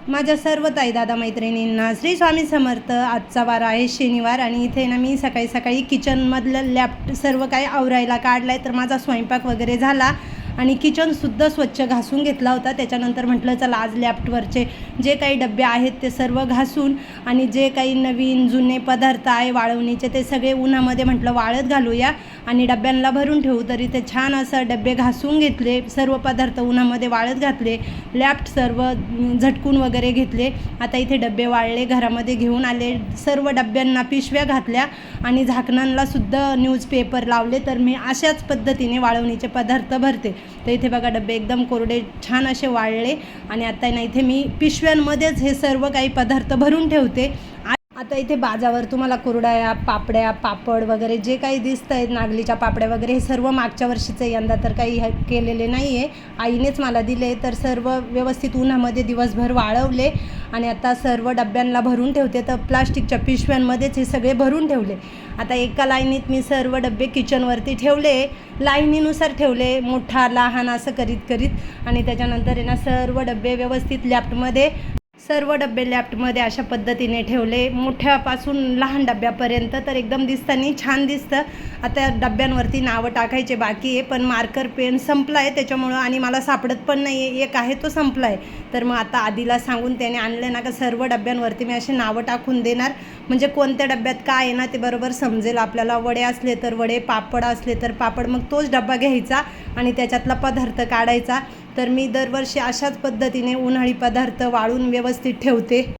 माझ्या सर्व ताई दादा मैत्रिणींना श्री स्वामी समर्थ. आजचा वार आहे शनिवार आणि इथे ना मी सकाळी सकाळी किचनमधलं लॅप सर्व काही आवरायला काढलं आहे. तर माझा स्वयंपाक वगैरे झाला आणि किचनसुद्धा स्वच्छ घासून घेतला होता. त्याच्यानंतर म्हटलं चला आज लॅपटॉपवरचे जे काही डबे आहेत ते सर्व घासून आणि जे काही नवीन जुने पदार्थ आहे वाळवणीचे ते सगळे उन्हामध्ये म्हटलं वाळत घालूया आणि डब्यांना भरून ठेवू. तरी ते छान असं डबे घासून घेतले, सर्व पदार्थ उन्हामध्ये वाळत घातले, लॅफ्ट सर्व झटकून वगैरे घेतले. आता इथे डबे वाळले, घरामध्ये घेऊन आले, सर्व डब्यांना पिशव्या घातल्या आणि झाकणांना सुद्धा न्यूजपेपर लावले. तर मी अशाच पद्धतीने वाळवणीचे पदार्थ भरते. तर इथे बघा डबे एकदम कोरडे छान असे वाळले आणि आता ना इथे मी पिशव्यांमध्येच हे सर्व काही पदार्थ भरून ठेवते. आता इथे बाजावर तुम्हाला कुरड्या, पापड्या, पापड वगैरे जे काही दिसत आहेत, नागलीच्या पापड्या वगैरे, हे सर्व मागच्या वर्षीचं, यंदा तर काही केलेले नाही आहे, आईनेच मला दिले. तर सर्व व्यवस्थित उन्हामध्ये दिवसभर वाळवले आणि आता सर्व डब्यांना भरून ठेवते. तर प्लास्टिकच्या पिशव्यांमध्येच हे सगळे भरून ठेवले. आता एका लाईनीत मी सर्व डबे किचनवरती ठेवले, लाईनीनुसार ठेवले, मोठा लहान असं करीत करीत. आणि त्याच्यानंतर आहे ना सर्व डबे व्यवस्थित सर्व डबे लॅफ्टमध्ये अशा पद्धतीने ठेवले, मोठ्यापासून लहान डब्यापर्यंत. तर एकदम दिसताना छान दिसतं. आता डब्यांवरती नावं टाकायचे बाकी आहे, पण मार्कर पेन संपला आहे त्याच्यामुळं आणि मला सापडत पण नाही आहे, एक आहे तो संपला आहे. तर मग आता आधीला सांगून त्याने आणले ना का सर्व डब्यांवरती मी असे नावं टाकून देणार, म्हणजे कोणत्या डब्यात काय आहे ना ते बरोबर समजेल आपल्याला. वडे असले तर वडे, पापड असले तर पापड, मग तोच डब्बा घ्यायचा आणि त्याच्यातला पदार्थ काढायचा. तर मी दरवर्षी अशाच पद्धतीने उन्हाळी पदार्थ वाळून व्यवस्थित ठेवते.